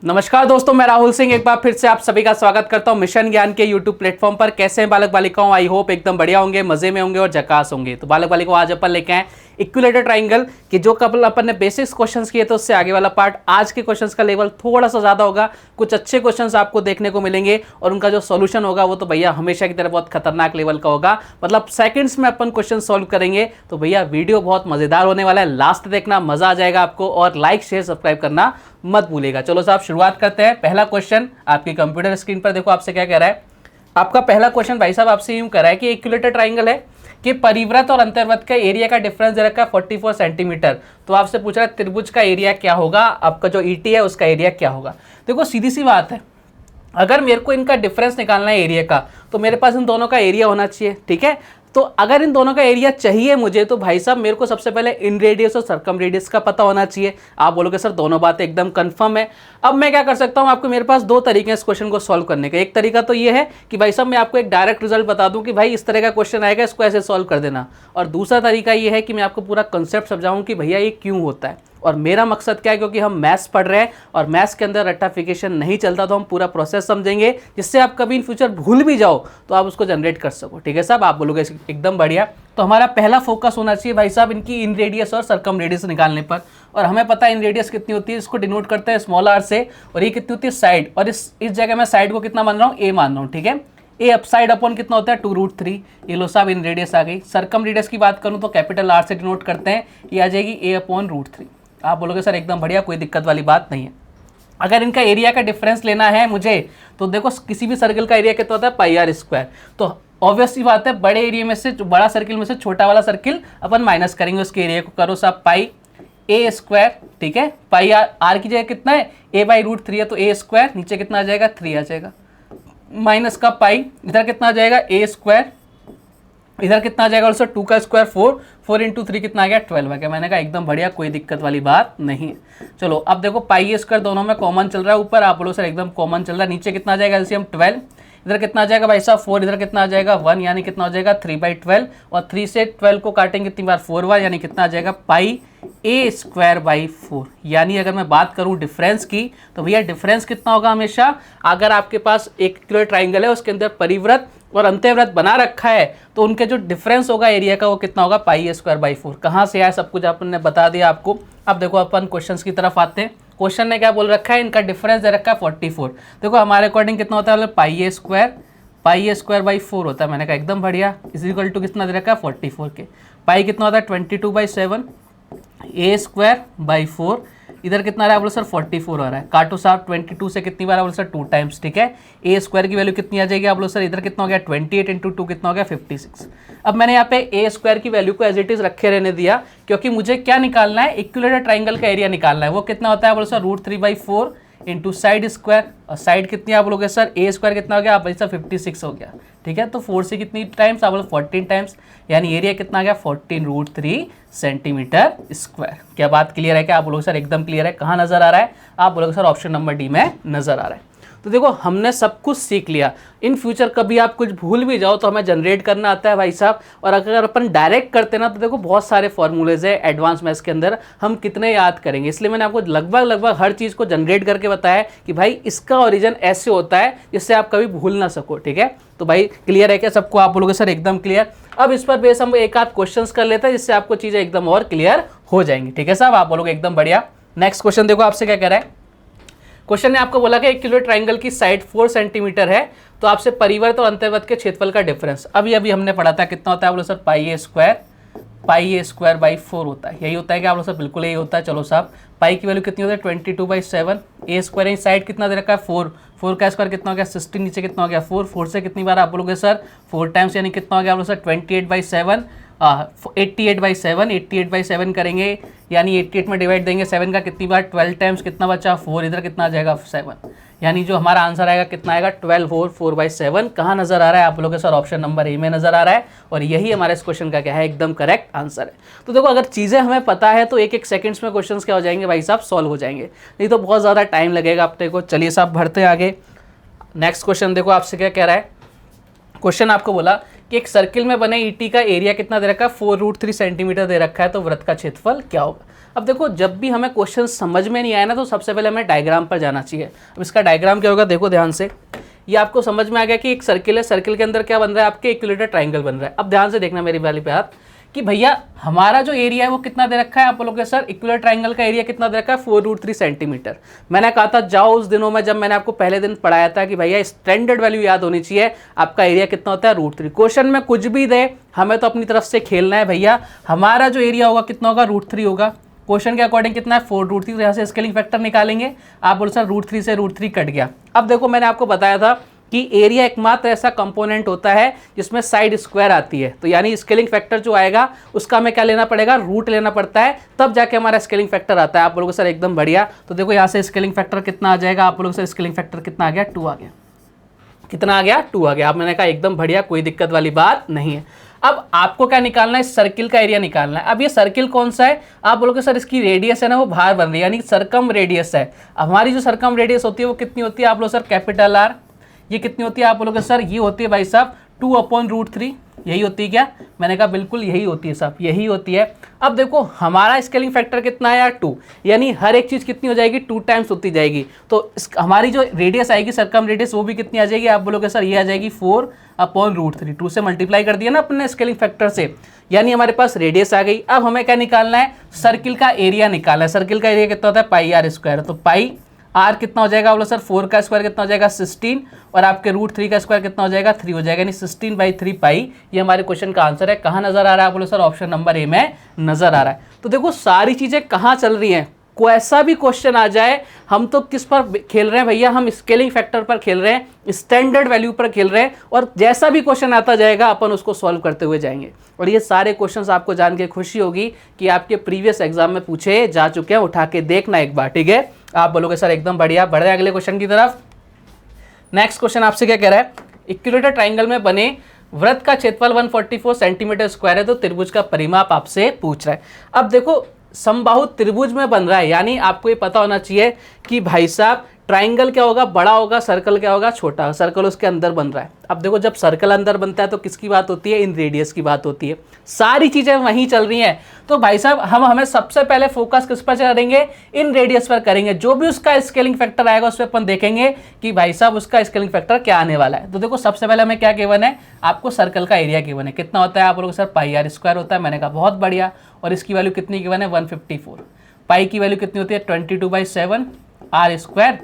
नमस्कार दोस्तों, मैं राहुल सिंह एक बार फिर से आप सभी का स्वागत करता हूं मिशन ज्ञान के यूट्यूब प्लेटफॉर्म पर। कैसे हैं बालक बालिकाओं? आई होप एकदम बढ़िया होंगे, मजे में होंगे और झकास होंगे। तो बालक बालिकाओं, आज अपन लेके आए इक्विलेटरल ट्राइंगल कि जो कपल अपन ने बेसिक्स क्वेश्चंस किए थे उससे आगे वाला पार्ट। आज के क्वेश्चंस का लेवल थोड़ा सा ज्यादा होगा, कुछ अच्छे क्वेश्चंस आपको देखने को मिलेंगे और उनका जो सॉल्यूशन होगा वो तो भैया हमेशा की तरह बहुत खतरनाक लेवल का होगा। मतलब सेकंड्स में अपन क्वेश्चन सॉल्व करेंगे। तो भैया वीडियो बहुत मजेदार होने वाला है, लास्ट देखना, मजा आ जाएगा आपको। और लाइक शेयर सब्सक्राइब करना मत भूलिएगा। चलो साहब शुरुआत करते हैं। पहला क्वेश्चन आपकी कंप्यूटर स्क्रीन पर देखो, आपसे क्या कह रहा है। आपका पहला क्वेश्चन भाई साहब आपसे यूं कह रहा है कि इक्विलेटरल ट्राइंगल है कि परिव्रत और अंतर्वृत्त का एरिया का डिफरेंस दे रखा है 44 सेंटीमीटर। तो आपसे पूछ रहा है त्रिभुज का एरिया क्या होगा, आपका जो ईटी है उसका एरिया क्या होगा। देखो सीधी सी बात है, अगर मेरे को इनका डिफरेंस निकालना है एरिया का तो मेरे पास इन दोनों का एरिया होना चाहिए, ठीक है। तो अगर इन दोनों का एरिया चाहिए मुझे तो भाई साहब मेरे को सबसे पहले इन रेडियस और सर्कम रेडियस का पता होना चाहिए। आप बोलोगे सर दोनों बातें एकदम कंफर्म है। अब मैं क्या कर सकता हूं, आपको मेरे पास दो तरीके हैं इस क्वेश्चन को सॉल्व करने का। एक तरीका तो ये है कि भाई साहब मैं आपको एक डायरेक्ट रिजल्ट बता दूं कि भाई इस तरह का क्वेश्चन आएगा, इसको ऐसे सॉल्व कर देना। और दूसरा तरीका ये है कि मैं आपको पूरा कंसेप्ट समझाऊं कि भैया ये क्यों होता है। और मेरा मकसद क्या है, क्योंकि हम मैथ्स पढ़ रहे हैं और मैथ्स के अंदर रट्टाफिकेशन नहीं चलता, तो हम पूरा प्रोसेस समझेंगे जिससे आप कभी इन फ्यूचर भूल भी जाओ तो आप उसको जनरेट कर सको। ठीक है साहब, आप बोलोगे एकदम बढ़िया। तो हमारा पहला फोकस होना चाहिए भाई साहब इनकी इन रेडियस और सर्कम रेडियस निकालने पर। और हमें पता है इन रेडियस कितनी होती है, इसको डिनोट करते हैं स्मॉल आर से। और ये कितनी होती है साइड, और इस जगह मैं साइड को कितना मान रहा हूँ, ए मान रहा हूँ, ठीक है। ए अपसाइड अपॉन कितना होता है 2√3। ये लो साहब इन रेडियस आ गई। सर्कम रेडियस की बात करूँ तो कैपिटल आर से डिनोट करते हैं, ये आ जाएगी ए अपॉन √3। आप बोलोगे सर एकदम बढ़िया, कोई दिक्कत वाली बात नहीं है। अगर इनका एरिया का डिफरेंस लेना है मुझे तो देखो किसी भी सर्कल का एरिया कितना होता है पाई आर स्क्वायर। तो ऑब्वियस सी बात है, बड़े एरिया में से बड़ा सर्किल में से छोटा वाला सर्किल अपन माइनस करेंगे, उसके एरिया को करो साहब पाई ए स्क्वायर, ठीक है। पाई आर की जगह कितना है, ए बाई √3 है, तो ए स्क्वायर नीचे कितना आ जाएगा 3 आ जाएगा, माइनस का पाई इधर कितना आ जाएगा ए स्क्वायर, इधर कितना आ जाएगा ऑल्सो 2 का स्क्वायर 4, 4 इंटू 3 कितना आ गया 12 आ गया। मैंने कहा एकदम बढ़िया, कोई दिक्कत वाली बात नहीं है। चलो अब देखो पाई ए स्क्वायर दोनों में कॉमन चल रहा है, ऊपर आप बोलो सर एकदम कॉमन चल रहा है। नीचे कितना आ जाएगा एलसीएम 12, इधर कितना आ जाएगा भाई साहब 4, इधर कितना आ जाएगा 1, यानी कितना हो जाएगा 3/12। और 3 से 12 को काटेंगे कितनी बार 4 बार, यानी कितना आ जाएगा पाई ए स्क्वायर बाई 4। यानी अगर मैं बात करूं डिफरेंस की तो भैया डिफरेंस कितना होगा हमेशा, अगर आपके पास एक इक्विलेटरल ट्राइंगल है उसके अंदर परिव्रत और अंतर्व्रत बना रखा है तो उनके जो डिफरेंस होगा एरिया का वो कितना होगा पाई ए स्क्वायर बाई 4। कहाँ से आया सब कुछ अपन ने बता दिया आपको। अब देखो अपन क्वेश्चन की तरफ आते हैं। क्वेश्चन ने क्या बोल रखा है, इनका डिफरेंस दे रखा है 44। देखो हमारे अकॉर्डिंग कितना होता है, पाई ए स्क्वायर बाई 4 होता है। मैंने कहा एकदम बढ़िया, इज इक्वल टू कितना दे रखा है 44 के। पाई कितना होता है 22/7, ए स्क्वायर बाई 4, इधर कितना आ रहा है बोलो सर 44 आ रहा है। काटो साहब 22 से कितनी बार बोलो सर 2 टाइम्स, ठीक है। ए स्क्वायर की वैल्यू कितनी आ जाएगी आप बोलो सर, इधर कितना हो गया 28 इंटू 2 कितना हो गया 56। अब मैंने यहाँ पे ए स्क्वायर की वैल्यू को एज इट इज रखे रहने दिया, क्योंकि मुझे क्या निकालना है, इक्विलेटरल ट्राइंगल का एरिया निकालना है। वो कितना होता है बोलो सर √3/4 इंटू साइड स्क्वायर, और साइड कितनी आप बोलोगे सर ए स्क्वायर कितना हो गया आप भाई सर 56 हो गया, ठीक है। तो 4 से कितनी टाइम्स आप बोलो 14 टाइम्स, यानी एरिया कितना आ गया 14√3 सेंटीमीटर स्क्वायर। क्या बात क्लियर है क्या? आप बोलोगे सर एकदम क्लियर है। कहाँ नजर आ रहा है, आप बोलोगे सर ऑप्शन नंबर डी में नजर आ रहा है। तो देखो हमने सब कुछ सीख लिया। इन फ्यूचर कभी आप कुछ भूल भी जाओ तो हमें जनरेट करना आता है भाई साहब। और अगर अपन डायरेक्ट करते ना तो देखो बहुत सारे फॉर्मूलेज है एडवांस मैथ्स के अंदर, हम कितने याद करेंगे। इसलिए मैंने आपको लगभग हर चीज़ को जनरेट करके बताया कि भाई इसका ओरिजिन ऐसे होता है जिससे आप कभी भूल ना सको, ठीक है। तो भाई क्लियर है क्या सबको? आप बोलोगे सर एकदम क्लियर। अब इस पर बेस हम एक आध क्वेश्चंस कर लेते हैं जिससे आपको चीज़ें एकदम और क्लियर हो जाएंगी, ठीक है साहब। आप बोलोगे एकदम बढ़िया। नेक्स्ट क्वेश्चन देखो आपसे क्या कह रहा है। क्वेश्चन ने आपको बोला कि एक इक्विलेटरल ट्राइंगल की साइड 4 सेंटीमीटर है, तो आपसे परिव्रत और अंतर्व्रत के क्षेत्रफल का डिफरेंस अभी हमने पढ़ा था कितना होता है बोलो sir pi A square by 4 होता है। यही होता है कि आप लोग सर बिल्कुल यही होता है। चलो साहब पाई की वैल्यू कितनी होती है 22/7, ए स्क्वायर साइड कितना दे रखा है 4 का स्क्वायर कितना हो गया 16, नीचे कितना हो गया 4 से कितनी बार आप बोलोगे सर 4 टाइम्स, यानी कितना हो गया आप लोग सर 28/7, 88/7 करेंगे, यानी 88 में डिवाइड देंगे 7 का कितनी बार 12 टाइम्स, कितना बचा 4, इधर कितना आ जाएगा 7, यानी जो हमारा आंसर आएगा कितना आएगा 12 और 4/7। कहाँ नजर आ रहा है आप बोलोगे सर ऑप्शन नंबर ए में नजर आ रहा है। और यही हमारे इस क्वेश्चन का क्या है, एकदम करेक्ट आंसर है। तो देखो अगर चीज़ें हमें पता है तो एक सेकंड्स में क्वेश्चंस क्या हो जाएंगे भाई साहब, सॉल्व हो जाएंगे। नहीं तो बहुत ज़्यादा टाइम लगेगा अपने को। चलिए साहब बढ़ते आगे। नेक्स्ट क्वेश्चन देखो आपसे क्या कह रहा है। क्वेश्चन आपको बोला कि एक सर्किल में बने ईटी का एरिया कितना दे रखा है 4√3 सेंटीमीटर दे रखा है, तो वृत्त का क्षेत्रफल क्या होगा। अब देखो जब भी हमें क्वेश्चन समझ में नहीं आया ना तो सबसे पहले हमें डायग्राम पर जाना चाहिए। अब इसका डायग्राम क्या होगा, देखो ध्यान से, ये आपको समझ में आ गया कि एक सर्किल है, सर्किल के अंदर क्या बन रहा है, आपके इक्विलेटरल ट्राइंगल बन रहा है। अब ध्यान से देखना मेरी वाली पे हाथ कि भैया हमारा जो एरिया है वो कितना दे रखा है, आप बोलोगे सर इक्विलेटरल ट्राइंगल का एरिया कितना दे रखा है, 4√3 सेंटीमीटर। मैंने कहा था जाओ उस दिनों में जब मैंने आपको पहले दिन पढ़ाया था कि भैया स्टैंडर्ड वैल्यू याद होनी चाहिए, आपका एरिया कितना होता है √3। क्वेश्चन में कुछ भी दे हमें तो अपनी तरफ से खेलना है भैया। हमारा जो एरिया होगा कितना होगा, √3 होगा। क्वेश्चन के अकॉर्डिंग कितना है, 4√3। तो यहाँ से स्केलिंग फैक्टर निकालेंगे, आप बोलो सर √3 से √3 कट गया। अब देखो मैंने आपको बताया था कि एरिया एकमात्र ऐसा कंपोनेंट होता है जिसमें साइड स्क्वायर आती है, तो यानी स्केलिंग फैक्टर जो आएगा उसका हमें क्या लेना पड़ेगा, रूट लेना पड़ता है, तब जाके हमारा स्केलिंग फैक्टर आता है। आप बोलोगे सर एकदम बढ़िया। तो देखो यहाँ से स्केलिंग फैक्टर कितना आ जाएगा, आप बोलोगे सर स्केलिंग फैक्टर कितना आ गया, 2 आ गया। कितना आ गया, 2 आ गया। अब मैंने कहा एकदम बढ़िया, कोई दिक्कत वाली बात नहीं है। अब आपको क्या निकालना है, सर्किल का एरिया निकालना है। अब ये सर्किल कौन सा है, आप बोलोगे सर इसकी रेडियस है ना वो बाहर बन रही है, यानी सर्कम रेडियस है। हमारी जो सर्कम रेडियस होती है वो कितनी होती है, आप बोलो सर कैपिटल आर। ये कितनी होती है, आप बोलोगे सर ये होती है भाई साहब 2/√3। यही होती है क्या, मैंने कहा बिल्कुल यही होती है साहब, यही होती है। अब देखो हमारा स्केलिंग फैक्टर कितना है यार, 2, यानी हर एक चीज़ कितनी हो जाएगी, 2 टाइम्स होती जाएगी। तो हमारी जो रेडियस आएगी सर्कम रेडियस वो भी कितनी आ जाएगी, आप बोलोगे सर ये आ जाएगी 4/√3। 2 से मल्टीप्लाई कर दिया ना अपने स्केलिंग फैक्टर से, यानी हमारे पास रेडियस आ गई। अब हमें क्या निकालना है, सर्किल का एरिया निकालना है। सर्किल का एरिया कितना होता है, πr²। तो पाई आर कितना हो जाएगा, बोलो सर 4 का स्क्वायर कितना हो जाएगा, 16, और आपके √3 का स्क्वायर कितना हो जाएगा, 3 हो जाएगा, यानी 16/3 पाई। ये हमारे क्वेश्चन का आंसर है। कहाँ नजर आ रहा है, बोलो सर ऑप्शन नंबर ए में नजर आ रहा है। तो देखो सारी चीजें कहाँ चल रही हैं, ऐसा भी क्वेश्चन आ जाए हम तो किस पर खेल रहे हैं भैया, हम स्केलिंग फैक्टर पर खेल रहे हैं, स्टैंडर्ड वैल्यू पर खेल रहे हैं, और जैसा भी क्वेश्चन आता जाएगा अपन उसको सॉल्व करते हुए जाएंगे। और ये सारे क्वेश्चंस आपको जान के खुशी होगी कि आपके प्रीवियस एग्जाम में पूछे जा चुके हैं, उठा के देखना एक बार, ठीक है। आप बोलोगे सर एकदम बढ़िया। बढ़े अगले क्वेश्चन की तरफ। नेक्स्ट क्वेश्चन आपसे क्या कह रहा है, इक्विलेटरल ट्राइंगल में बने वृत्त का क्षेत्रफल 144 सेंटीमीटर स्क्वायर है, तो त्रिभुज का परिमाप आपसे पूछ रहा है। अब देखो समबाहु त्रिभुज में बन रहा है, यानी आपको ये पता होना चाहिए कि भाई साहब ट्राइंगल क्या होगा, बड़ा होगा, सर्कल क्या होगा, छोटा। सर्कल उसके अंदर बन रहा है। अब देखो जब सर्कल अंदर बनता है तो किसकी बात होती है, इन रेडियस की बात होती है। सारी चीजें वहीं चल रही हैं। तो भाई साहब हमें सबसे पहले फोकस किस पर करेंगे, इन रेडियस पर करेंगे। जो भी उसका स्केलिंग फैक्टर आएगा उस पर अपन देखेंगे कि भाई साहब उसका स्केलिंग फैक्टर क्या आने वाला है। तो देखो सबसे पहले हमें क्या गिवन है, आपको सर्कल का एरिया गिवन है। कितना होता है, आप लोग सर πr² होता है। मैंने कहा बहुत बढ़िया। और इसकी वैल्यू कितनी गिवन है, 154। पाई की वैल्यू कितनी होती है, 22/7। r²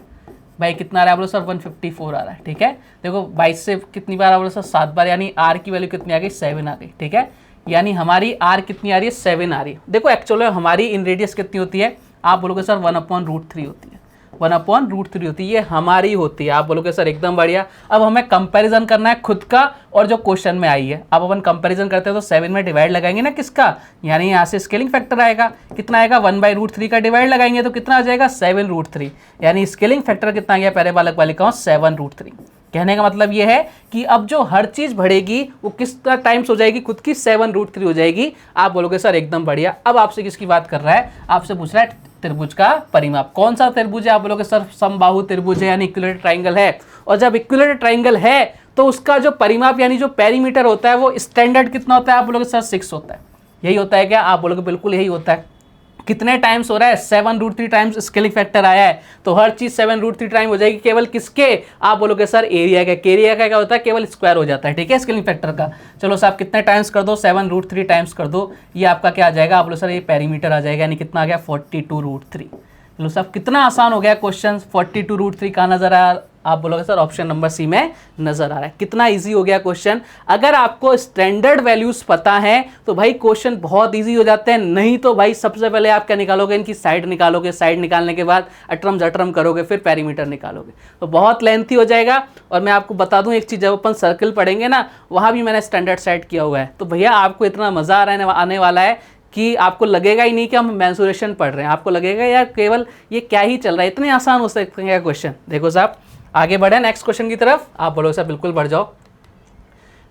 भाई कितना आ रहा है, बोलो सर 154 आ रहा है, ठीक है। देखो 22 से कितनी बार आ, बोलो सर 7 बार, यानी r की वैल्यू कितनी आ गई, 7 आ गई, ठीक है। यानी हमारी r कितनी आ रही है, 7 आ रही है। देखो एक्चुअली हमारी इन रेडियस कितनी होती है, आप बोलोगे सर 1/√3 होती है, 1/√3 होती है, ये हमारी होती है। आप बोलोगे सर एकदम बढ़िया। अब हमें कंपैरिजन करना है खुद का और जो क्वेश्चन में आई है। अब अपन कंपैरिजन करते हैं तो 7 में डिवाइड लगाएंगे ना किसका, यानी यहाँ से स्केलिंग फैक्टर आएगा। कितना आएगा, 1/√3 का डिवाइड लगाएंगे तो कितना आ जाएगा, 7√3। यानी स्केलिंग फैक्टर कितना आ गया, प्यारे बालक बालिकाओं, 7√3। कहने का मतलब ये है कि अब जो हर चीज बढ़ेगी वो किस टाइम्स हो जाएगी, खुद की 7√3 हो जाएगी। आप बोलोगे सर एकदम बढ़िया। अब आपसे किसकी बात कर रहा है, आपसे पूछ रहा है त्रिभुज का परिमाप। कौन सा त्रिभुज है, आप बोलोगे सर समबाहु त्रिभुज है, यानी इक्विलेटरल ट्राइंगल है। और जब इक्विलेटरल ट्राइंगल है तो उसका जो परिमाप यानी जो पेरीमीटर होता है वो स्टैंडर्ड कितना होता है, आप बोलोगे सर 6 होता है। यही होता है क्या, आप बोलोगे बिल्कुल यही होता है। कितने टाइम्स हो रहा है, 7√3 टाइम्स स्केलिंग फैक्टर आया है, तो हर चीज 7√3 टाइम हो जाएगी। केवल किसके, आप बोलोगे सर एरिया का। एरिया का क्या होता है, केवल स्क्वायर हो जाता है, ठीक है, स्केलिंग फैक्टर का। चलो साहब कितने टाइम्स कर दो, 7√3 टाइम्स कर दो, ये आपका क्या आ जाएगा, आप बोलो सर ये पेरीमीटर आ जाएगा, यानी कितना आ गया, 42√3। चलो साहब कितना आसान हो गया क्वेश्चन। 42√3 कहाँ नजर आया, आप बोलोगे सर ऑप्शन नंबर सी में नजर आ रहा है। कितना इजी हो गया क्वेश्चन। अगर आपको स्टैंडर्ड वैल्यूज पता है तो भाई क्वेश्चन बहुत इजी हो जाते हैं। नहीं तो भाई सबसे पहले आप क्या निकालोगे, इनकी साइड निकालोगे, साइड निकालने के बाद अटरम जटरम करोगे, फिर पेरीमीटर निकालोगे, तो बहुत लेंथी हो जाएगा। और मैं आपको बता दूं एक चीज, जब अपन सर्कल पढ़ेंगे ना वहां भी मैंने स्टैंडर्ड सेट किया हुआ है। तो भैया आपको इतना मजा आने वाला है कि आपको लगेगा ही नहीं कि हम मेंसुरेशन पढ़ रहे हैं। आपको लगेगा यार केवल ये क्या ही चल रहा है, इतने आसान हो सकते हैं क्वेश्चन। देखो साहब आगे बढ़े नेक्स्ट क्वेश्चन की तरफ। आप बोलो सर बिल्कुल बढ़ जाओ।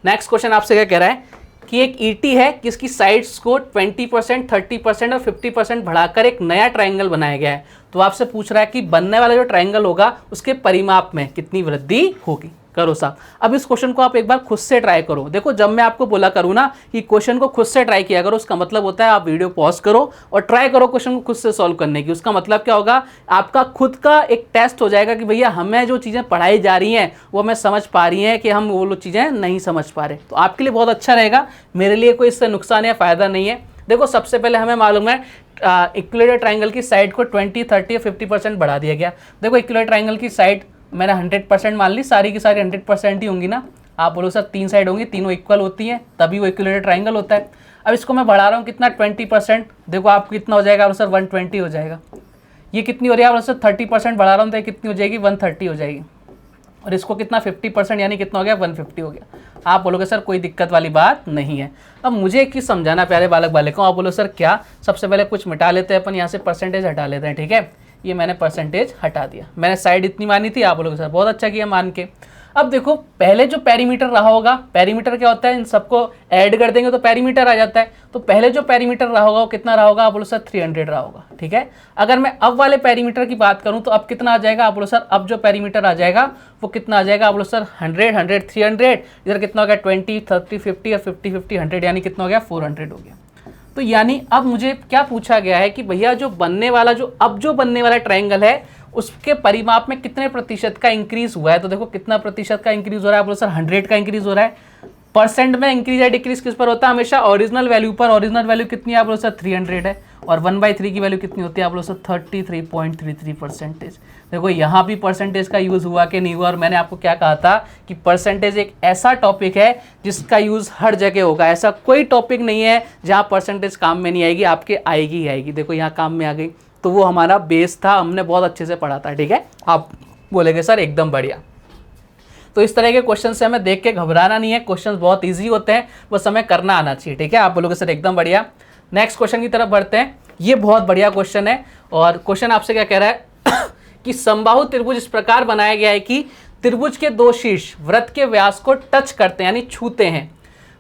नेक्स्ट क्वेश्चन आपसे क्या कह रहा है कि एक ईटी है कि इसकी साइड्स को 20%, 30% और 50% बढ़ाकर एक नया ट्राइंगल बनाया गया है। तो आपसे पूछ रहा है कि बनने वाला जो ट्राइंगल होगा उसके परिमाप में कितनी वृद्धि होगी। करो साहब। अब इस क्वेश्चन को आप एक बार खुद से ट्राई करो। देखो जब मैं आपको बोला करूँ ना कि क्वेश्चन को खुद से ट्राई किया करो, उसका मतलब होता है आप वीडियो पॉज करो और ट्राई करो क्वेश्चन को खुद से सॉल्व करने की। उसका मतलब क्या होगा, आपका खुद का एक टेस्ट हो जाएगा कि भैया हमें जो चीज़ें पढ़ाई जा रही हैं वो हमें समझ पा रही हैं कि हम वो लोग चीज़ें नहीं समझ पा रहे। तो आपके लिए बहुत अच्छा रहेगा, मेरे लिए कोई इससे नुकसान या फ़ायदा नहीं है। देखो सबसे पहले हमें मालूम है इक्विलेटरल ट्राइंगल की साइड को 20, 30 या 50% बढ़ा दिया गया। देखो इक्विलेटरल ट्राइंगल की साइड मैंने 100% मान ली, सारी की सारी 100% ही होंगी ना। आप बोलो सर 3 साइड होंगी, तीनों इक्वल होती हैं तभी वो इक्विलेटरल ट्राइंगल होता है। अब इसको मैं बढ़ा रहा हूँ कितना, 20%। देखो आपको कितना हो जाएगा सर, 120 हो जाएगा। ये कितनी हो रही है सर, 30% बढ़ा रहा हूँ तो ये कितनी हो जाएगी, 130 हो जाएगी। और इसको कितना 50% यानी कितना हो गया, 150 हो गया। आप बोलोगे सर कोई दिक्कत वाली बात नहीं है। अब मुझे एक चीज़ समझाना प्यारे बालक बालिकाओं, आप बोलो सर क्या, सबसे पहले कुछ मिटा लेते हैं अपन, यहाँ से परसेंटेज हटा लेते हैं। ठीक है, ये मैंने परसेंटेज हटा दिया, मैंने साइड इतनी मानी थी। आप बोलोगे सर बहुत अच्छा किया मान के। अब देखो पहले जो पेरीमीटर रहा होगा, पेरीमीटर क्या होता है, इन सबको ऐड कर देंगे तो पेरीमीटर आ जाता है। तो पहले जो पेरीमीटर रहा होगा वो कितना रहा होगा, आप बोलो सर 300 रहा होगा। ठीक है, अगर मैं अब वाले पेरीमीटर की बात करूं तो अब कितना आ जाएगा, आप बोलो सर अब जो पेरीमीटर आ जाएगा वो कितना आ जाएगा, आप बोलो सर 100, 100, 300, इधर कितना हो गया 20, 30, 50 और 50, 50, 100 यानी कितना हो गया 400 हो गया। तो यानी अब मुझे क्या पूछा गया है कि भैया जो बनने वाला जो बनने वाला ट्रायंगल है उसके परिमाप में कितने प्रतिशत का इंक्रीज हुआ है। तो देखो कितना प्रतिशत का इंक्रीज हो रहा है, आप बोलो सर 100 का इंक्रीज हो रहा है। परसेंट में इंक्रीज या डिक्रीज किस पर होता है, हमेशा ओरिजिनल वैल्यू पर। ओरिजिनल वैल्यू कितनी है, आप बोलो सर 300 है। और 1/3 की वैल्यू कितनी होती है, आप बोलो सर 33.33%। देखो यहाँ भी परसेंटेज का यूज़ हुआ कि नहीं हुआ। और मैंने आपको क्या कहा था कि परसेंटेज एक ऐसा टॉपिक है जिसका यूज़ हर जगह होगा। ऐसा कोई टॉपिक नहीं है जहाँ परसेंटेज काम में नहीं आएगी, आपके आएगी ही आएगी। देखो यहाँ काम में आ गई, तो वो हमारा बेस था, हमने बहुत अच्छे से पढ़ा था। ठीक है, आप बोलेंगे सर एकदम बढ़िया। तो इस तरह के क्वेश्चन से हमें देख के घबराना नहीं है, क्वेश्चंस बहुत इजी होते हैं, बस हमें करना आना चाहिए। ठीक है, आप बोलोगे सर एकदम बढ़िया। नेक्स्ट क्वेश्चन की तरफ बढ़ते हैं। ये बहुत बढ़िया क्वेश्चन है और क्वेश्चन आपसे क्या कह रहा है कि समबाहु त्रिभुज इस प्रकार बनाया गया है कि त्रिभुज के दो शीर्ष वृत्त के व्यास को टच करते हैं यानी छूते हैं।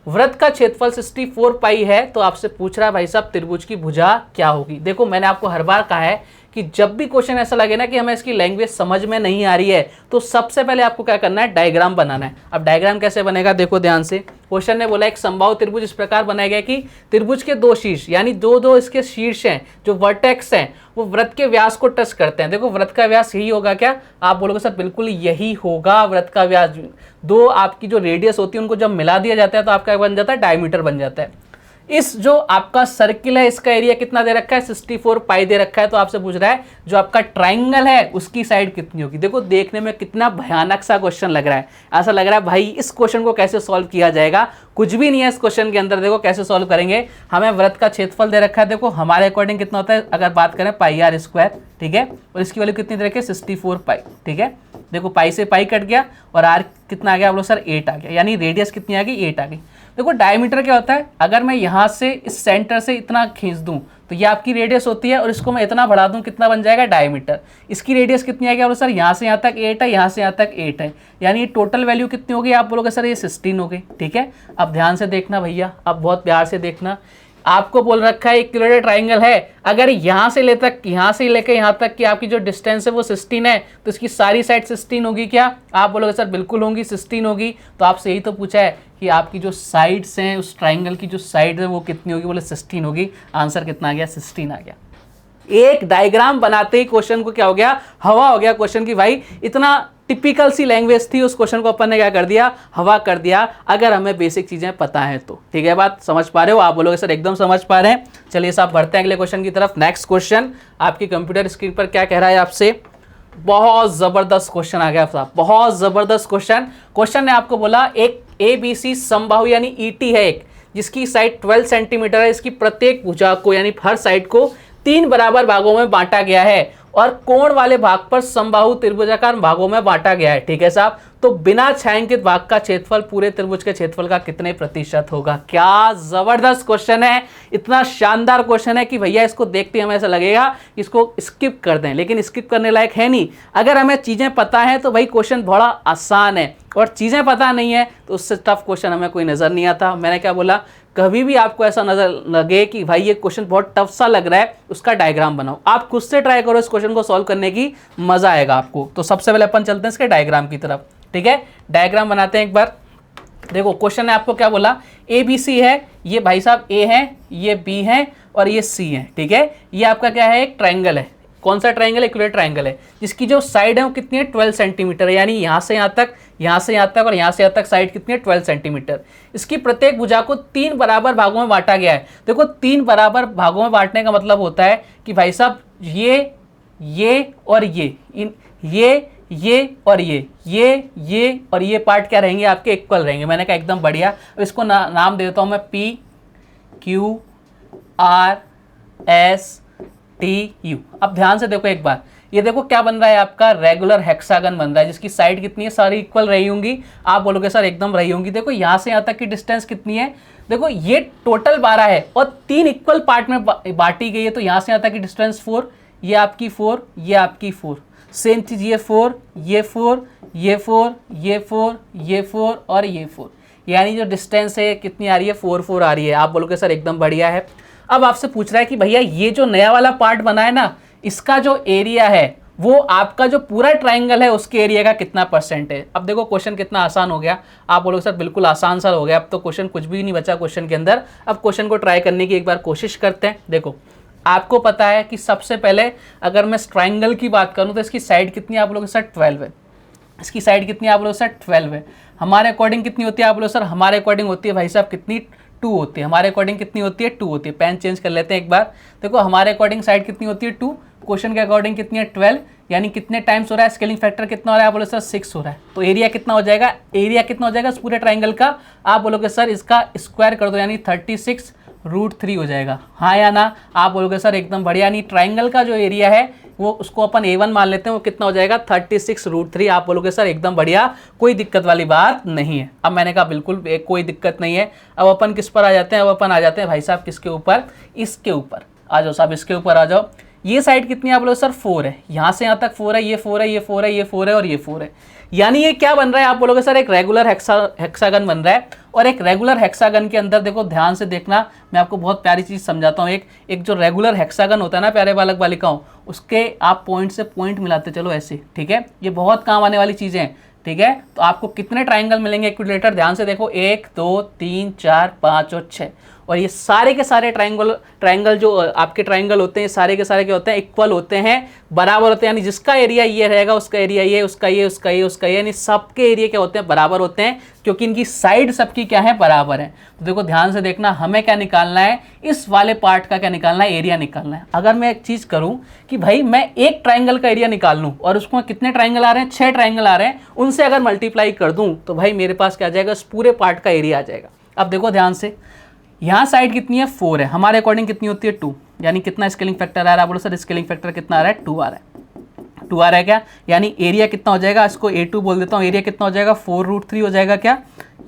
वृत्त का क्षेत्रफल 64 पाई है। तो आपसे पूछ रहा है भाई साहब त्रिभुज की भुजा क्या होगी। देखो मैंने आपको हर बार कहा है कि जब भी क्वेश्चन ऐसा लगे ना कि हमें इसकी लैंग्वेज समझ में नहीं आ रही है तो सबसे पहले आपको क्या करना है, डायग्राम बनाना है। अब डायग्राम कैसे बनेगा, देखो ध्यान से। क्वेश्चन ने बोला एक समबाहु त्रिभुज इस प्रकार बनाया गया कि त्रिभुज के दो शीर्ष यानी दो इसके शीर्ष हैं, जो वर्टेक्स हैं, वो वृत्त के व्यास को टच करते हैं। देखो वृत्त का व्यास यही होगा क्या, आप बोलोगे सर बिल्कुल यही होगा वृत्त का व्यास। दो आपकी जो रेडियस होती है उनको जब मिला दिया जाता है तो आपका बन जाता है डायमीटर बन जाता है। इस जो आपका सर्किल है इसका एरिया कितना दे रखा है, 64 पाई दे रखा है। तो आपसे पूछ रहा है जो आपका ट्राइंगल है उसकी साइड कितनी होगी। देखो देखने में कितना भयानक सा क्वेश्चन लग रहा है, ऐसा लग रहा है भाई इस क्वेश्चन को कैसे सॉल्व किया जाएगा। कुछ भी नहीं है इस क्वेश्चन के अंदर। देखो कैसे सॉल्व करेंगे, हमें वृत्त का क्षेत्रफल दे रखा है। देखो हमारे अकॉर्डिंग कितना होता है, अगर बात करें पाई आर स्क्वायर। ठीक है, और इसकी वैल्यू कितनी दे रखी है, 64 पाई। ठीक है, देखो पाई से पाई कट गया और आर कितना आ गया, आप लोग सर 8 आ गया, यानी रेडियस कितनी आ गई, 8 आ गई। देखो डायमीटर क्या होता है, अगर मैं यहाँ से इस सेंटर से इतना खींच दूं तो ये आपकी रेडियस होती है और इसको मैं इतना बढ़ा दूं कितना बन जाएगा डायमीटर। इसकी रेडियस कितनी आएगी, आप बोलो सर यहाँ से यहाँ तक 8 है, यहाँ से यहाँ तक 8 है, यानी टोटल वैल्यू कितनी होगी, आप बोलोगे सर ये 16 हो गई। ठीक है, अब ध्यान से देखना भैया, अब बहुत प्यार से देखना। आपको बोल रखा है इक्विलेटरल ट्राइंगल है, अगर यहाँ से लेकर यहाँ तक की आपकी जो डिस्टेंस है वो 16 है तो इसकी सारी साइड 16 होगी क्या, आप बोलोगे सर बिल्कुल होंगी, 16 होगी। तो आपसे यही तो पूछा है कि आपकी जो साइड्स हैं उस ट्राइंगल की जो साइड है वो कितनी होगी, बोले 16 होगी। आंसर कितना आ गया, 16 आ गया। एक डायग्राम बनाते ही क्वेश्चन को क्या हो गया, हवा हो गया क्वेश्चन की। भाई इतना टिपिकल सी लैंग्वेज थी, उस क्वेश्चन को अपन ने क्या कर दिया, हवा कर दिया, अगर हमें बेसिक चीजें पता है तो। ठीक है, बात समझ पा रहे हो, आप बोलोगे सर एकदम समझ पा रहे हैं। चलिए साहब बढ़ते हैं अगले क्वेश्चन की तरफ। नेक्स्ट क्वेश्चन आपकी कंप्यूटर स्क्रीन पर क्या कह रहा है आपसे, बहुत जबरदस्त क्वेश्चन आ गया साहब, बहुत जबरदस्त क्वेश्चन। क्वेश्चन ने आपको बोला एक ABC समबाहु यानी ET है एक, जिसकी साइड 12 सेंटीमीटर है। इसकी प्रत्येक भुजा को यानी हर साइड को 3 बराबर भागों में बांटा गया है और कोण वाले भाग पर समबाहु त्रिभुजाकार भागों में बांटा गया है। ठीक है साहब, तो बिना छायांकित भाग का क्षेत्रफल पूरे त्रिभुज के क्षेत्रफल का कितने प्रतिशत होगा। क्या जबरदस्त क्वेश्चन है, इतना शानदार क्वेश्चन है कि भैया इसको देखते हमें ऐसा लगेगा इसको स्किप कर दें, लेकिन स्किप करने लायक है नहीं। अगर हमें चीजें पता है तो भाई क्वेश्चन बड़ा आसान है, और चीजें पता नहीं है तो उससे टफ क्वेश्चन हमें कोई नजर नहीं आता। मैंने क्या बोला, कभी भी आपको ऐसा नजर लगे कि भाई ये क्वेश्चन बहुत टफ सा लग रहा है, उसका डायग्राम बनाओ, आप खुद से ट्राई करो इस क्वेश्चन को सॉल्व करने की, मजा आएगा आपको। तो सबसे पहले अपन चलते हैं इसके डायग्राम की तरफ। ठीक है, डायग्राम बनाते हैं एक बार। देखो क्वेश्चन ने आपको क्या बोला, ए बी सी है, ये भाई साहब ए है, ये बी है और ये सी है, ठीक है। ये आपका क्या है, एक ट्राइंगल है। कौन सा ट्राइंगल है, इक्विलेटरल ट्राइंगल है, जिसकी जो साइड है वो कितनी है 12 सेंटीमीटर है, यानी यहाँ से यहाँ तक, यहाँ से यहाँ तक और यहाँ से यहाँ तक साइड कितनी है 12 सेंटीमीटर। इसकी प्रत्येक भुजा को 3 बराबर भागों में बांटा गया है। देखो 3 बराबर भागों में बांटने का मतलब होता है कि भाई साहब ये और ये और ये और ये पार्ट क्या रहेंगे आपके, इक्वल रहेंगे। मैंने कहा एकदम बढ़िया। अब इसको नाम दे देता हूँ मैं P Q R S T U। अब ध्यान से देखो एक बार, ये देखो क्या बन रहा है आपका, रेगुलर हेक्सागन बन रहा है, जिसकी साइड कितनी है, सारी इक्वल रही होंगी। आप बोलोगे सर एकदम रही होंगी। देखो यहाँ से यहाँ तक की डिस्टेंस कितनी है, देखो ये टोटल 12 है और 3 इक्वल पार्ट में बांटी गई है, तो यहाँ से यहाँ तक की डिस्टेंस 4, ये आपकी 4, ये आपकी 4। सेम चीज ये 4, ये 4, ये 4, ये 4, ये 4 और ये 4, यानी जो डिस्टेंस है कितनी आ रही है, 4 4 आ रही है। आप बोलोगे सर एकदम बढ़िया है। अब आपसे पूछ रहा है कि भैया ये जो नया वाला पार्ट बना है ना, इसका जो एरिया है वो आपका जो पूरा ट्राइंगल है उसके एरिया का कितना % है। अब देखो क्वेश्चन कितना आसान हो गया। आप बोलोगे सर बिल्कुल आसान सा हो गया, अब तो क्वेश्चन कुछ भी नहीं बचा क्वेश्चन के अंदर। अब क्वेश्चन को ट्राई करने की एक बार कोशिश करते हैं। देखो आपको पता है कि सबसे पहले अगर मैं ट्राइंगल की बात करूं तो इसकी साइड कितनी है, आप लोगों के साथ 12 है। इसकी साइड कितनी है, आप लोगों के साथ 12 है। हमारे अकॉर्डिंग कितनी होती है, आप लोग सर हमारे अकॉर्डिंग होती है भाई साहब कितनी, 2 होती है। हमारे अकॉर्डिंग कितनी होती है, 2 होती है। पेन चेंज कर लेते हैं एक बार। देखो हमारे अकॉर्डिंग साइड कितनी होती है 2, क्वेश्चन के अकॉर्डिंग कितनी है 12, यानी कितने टाइम्स हो रहा है, स्केलिंग फैक्टर कितना हो रहा है, आप बोलोगे सर 6 हो रहा है। तो एरिया कितना हो जाएगा, एरिया कितना हो जाएगा इस पूरे ट्राइंगल का, आप बोलोगे सर इसका स्क्वायर कर दो, यानी 36√3 हो जाएगा। हाँ या ना, आप बोलोगे सर एकदम बढ़िया। यानी ट्राइंगल का जो एरिया है वो उसको अपन A1 मान लेते हैं, वो कितना हो जाएगा 36√3। आप बोलोगे सर एकदम बढ़िया, कोई दिक्कत वाली बात नहीं है। अब मैंने कहा बिल्कुल कोई दिक्कत नहीं है। अब अपन किस पर आ जाते हैं, अब अपन आ जाते हैं भाई साहब किसके ऊपर, इसके ऊपर आ जाओ साहब, इसके ऊपर आ जाओ। ये साइड कितनी है, आप बोलोगे सर 4 है, यहाँ से यहाँ तक 4 है, ये 4 है, ये 4 है, ये 4 है और ये 4 है। यानी ये क्या बन रहा है, आप बोलोगे सर एक रेगुलर हेक्सागन बन रहा है। और एक रेगुलर हेक्सागन के अंदर देखो ध्यान से देखना, मैं आपको बहुत प्यारी चीज़ समझाता हूँ। एक जो रेगुलर हेक्सागन होता है ना प्यारे बालक बालिकाओं, उसके आप पॉइंट से पॉइंट मिलाते चलो ऐसे, ठीक है। ये बहुत काम आने वाली चीज़ें हैं, ठीक है। तो आपको कितने ट्राइंगल मिलेंगे इक्विलेटर, ध्यान से देखो, 1 2 3 4 5 और 6। और ये सारे के सारे ट्राइंगल जो आपके ट्राइंगल होते हैं, सारे के सारे क्या होते हैं, इक्वल होते हैं, बराबर होते हैं। यानी जिसका एरिया ये रहेगा उसका एरिया ये, उसका ये, उसका ये, उसका ये, यानी सबके एरिया क्या होते हैं, बराबर होते हैं, क्योंकि इनकी साइड सबकी क्या है, बराबर है। तो देखो ध्यान से देखना, हमें क्या निकालना है, इस वाले पार्ट का क्या निकालना है, एरिया निकालना है। अगर मैं एक चीज़ करूँ कि भाई मैं एक ट्राइंगल का एरिया निकाल लूँ और उसको कितने ट्राइंगल आ रहे हैं, 6 ट्राइंगल आ रहे हैं, उनसे अगर मल्टीप्लाई कर दूँ तो भाई मेरे पास क्या आ जाएगा, इस पूरे पार्ट का एरिया आ जाएगा। अब देखो ध्यान से, यहाँ साइड कितनी है 4 है, हमारे अकॉर्डिंग कितनी होती है 2, यानी कितना स्केलिंग फैक्टर आ रहा है, बोलो सर स्केलिंग फैक्टर कितना आ रहा है, 2 आ रहा है। 2 आ रहा है क्या, यानी एरिया कितना हो जाएगा, इसको A2 बोल देता हूँ, एरिया कितना हो जाएगा 4√3 हो जाएगा। क्या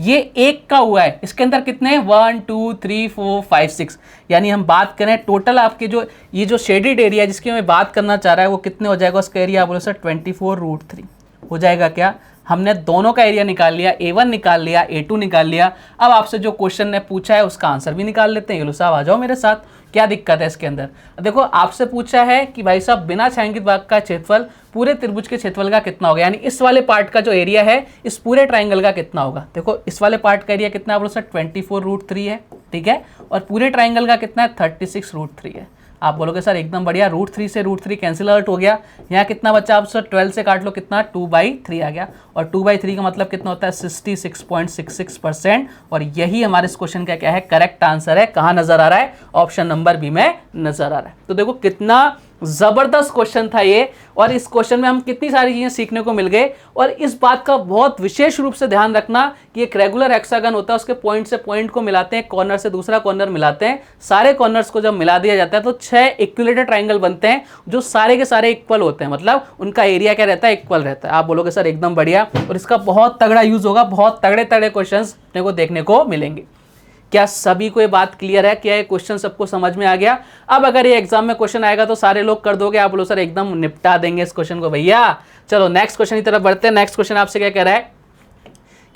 ये एक का हुआ है, इसके अंदर कितने 1 2 3 4 5 6, यानी हम बात करें टोटल आपके जो ये जो शेडेड एरिया जिसकी मैं बात करना चाह रहा है वो कितने हो जाएगा, उसका एरिया बोलो सर 24√3 हो जाएगा। क्या हमने दोनों का एरिया निकाल लिया, A1 निकाल लिया, A2 निकाल लिया। अब आपसे जो क्वेश्चन ने पूछा है उसका आंसर भी निकाल लेते हैं। ये लो साहब आ जाओ मेरे साथ, क्या दिक्कत है इसके अंदर। देखो आपसे पूछा है कि भाई साहब बिना छायांकित भाग का क्षेत्रफल पूरे त्रिभुज के क्षेत्रफल का कितना होगा, यानी इस वाले पार्ट का जो एरिया है इस पूरे ट्राइंगल का कितना होगा। देखो इस वाले पार्ट का एरिया कितना है, बोलो सर 24√3 है, ठीक है, और पूरे ट्राइंगल का कितना है 36√3 है। आप बोलोगे सर एकदम बढ़िया, √3 से √3 कैंसिल आउट हो गया, यहाँ कितना बच्चा, आप सर 12 से काट लो, कितना 2/3 आ गया, और 2/3 का मतलब कितना होता है 66.66%। और यही हमारे इस क्वेश्चन का क्या है, करेक्ट आंसर है। कहाँ नजर आ रहा है, ऑप्शन नंबर बी में नजर आ रहा है। तो देखो कितना जबरदस्त क्वेश्चन था ये, और इस क्वेश्चन में हम कितनी सारी चीजें सीखने को मिल गए। और इस बात का बहुत विशेष रूप से ध्यान रखना कि एक रेगुलर हेक्सागन होता है, उसके पॉइंट से पॉइंट को मिलाते हैं, कॉर्नर से दूसरा कॉर्नर मिलाते हैं, सारे कॉर्नर्स को जब मिला दिया जाता है तो 6 इक्विलेटरल ट्राइंगल बनते हैं जो सारे के सारे इक्वल होते हैं, मतलब उनका एरिया क्या रहता है, इक्वल रहता है। आप बोलोगे सर एकदम बढ़िया, और इसका बहुत तगड़ा यूज होगा, बहुत तगड़े तगड़े क्वेश्चन अपने को देखने को मिलेंगे। क्या सभी को ये बात क्लियर है, क्या ये क्वेश्चन सबको समझ में आ गया। अब अगर ये एग्जाम में क्वेश्चन आएगा तो सारे लोग कर दोगे, आप बोलो सर एकदम निपटा देंगे इस क्वेश्चन को भैया। चलो नेक्स्ट क्वेश्चन की तरफ बढ़ते हैं। नेक्स्ट क्वेश्चन आपसे क्या कह रहा है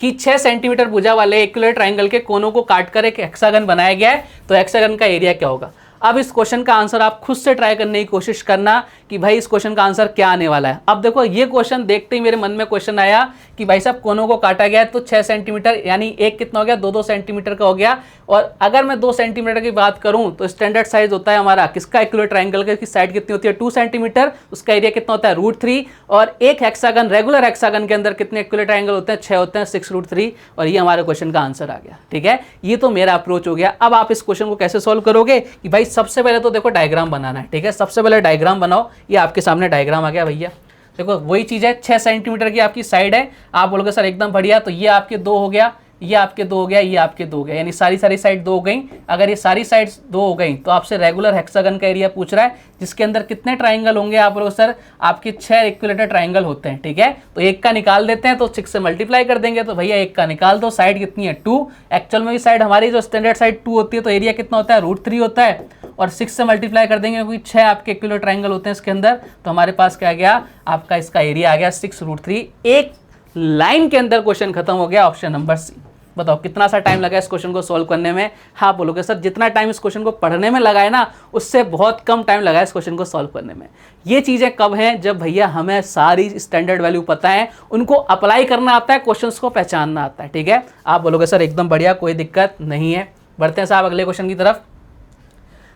कि 6 सेंटीमीटर भुजा वाले इक्विलेटरल ट्राइंगल के कोनों को काटकर एक हेक्सागन बनाया गया है, तो हेक्सागन का एरिया क्या होगा। अब इस क्वेश्चन का आंसर आप खुद से ट्राई करने की कोशिश करना कि भाई इस क्वेश्चन का आंसर क्या आने वाला है। अब देखो ये क्वेश्चन देखते ही मेरे मन में क्वेश्चन आया कि भाई साहब कोनों को काटा गया तो 6 सेंटीमीटर, यानी एक कितना हो गया, 2 सेंटीमीटर का हो गया। और अगर मैं 2 सेंटीमीटर की बात करूं तो स्टैंडर्ड साइज होता है हमारा किसका, इक्विलेटरल ट्रायंगल का, की साइड कितनी होती है 2 सेंटीमीटर, उसका एरिया कितना होता है √3। और एक हेक्सागन, रेगुलर हेक्सागन के अंदर कितने इक्विलेटरल ट्रायंगल होते हैं, 6 होते हैं, 6√3। और ये हमारे क्वेश्चन का आंसर आ गया। ठीक है, ये तो मेरा अप्रोच हो गया। अब आप इस क्वेश्चन को कैसे सॉल्व करोगे कि भाई सबसे पहले तो देखो डायग्राम बनाना है। ठीक है, सबसे पहले डायग्राम बनाओ। ये आपके सामने डायग्राम आ गया भैया, देखो वही चीज है, 6 सेंटीमीटर की आपकी साइड है। आप बोलोगे सर एकदम बढ़िया, तो ये आपके 2 हो गया, ये आपके 2 हो गया, ये आपके 2 हो गया, यानी सारी साइड 2 हो गई। अगर ये सारी साइड्स 2 हो गई तो आपसे रेगुलर हेक्सागन का एरिया पूछ रहा है, जिसके अंदर कितने ट्राइंगल होंगे। आप बोलोगे सर आपके 6 इक्विलेटरल ट्राइंगल होते हैं। ठीक है, तो एक का निकाल देते हैं, तो 6 से मल्टीप्लाई कर देंगे, तो भैया एक का निकाल दो। साइड कितनी है 2, एक्चुअल में भी साइड हमारी जो स्टैंडर्ड साइड 2 होती है, तो एरिया कितना होता है √3 होता है। और 6 से मल्टीप्लाई कर देंगे क्योंकि 6 आपके इक्विलेटरल ट्राइंगल होते हैं इसके अंदर, तो हमारे पास क्या आ गया, आपका इसका एरिया आ गया 6√3। एक लाइन के अंदर क्वेश्चन खत्म हो गया, ऑप्शन नंबर सी। बताओ कितना सा टाइम लगा इस क्वेश्चन को सॉल्व करने में। हाँ बोलोगे सर जितना टाइम इस क्वेश्चन को पढ़ने में लगा है ना, उससे बहुत कम टाइम लगा है इस क्वेश्चन को सॉल्व करने में। ये चीज़ें कब हैं, जब भैया हमें सारी स्टैंडर्ड वैल्यू पता है, उनको अप्लाई करना आता है, क्वेश्चंस को पहचानना आता है। ठीक है, आप बोलोगे सर एकदम बढ़िया, कोई दिक्कत नहीं है। बढ़ते हैं साहब अगले क्वेश्चन की तरफ।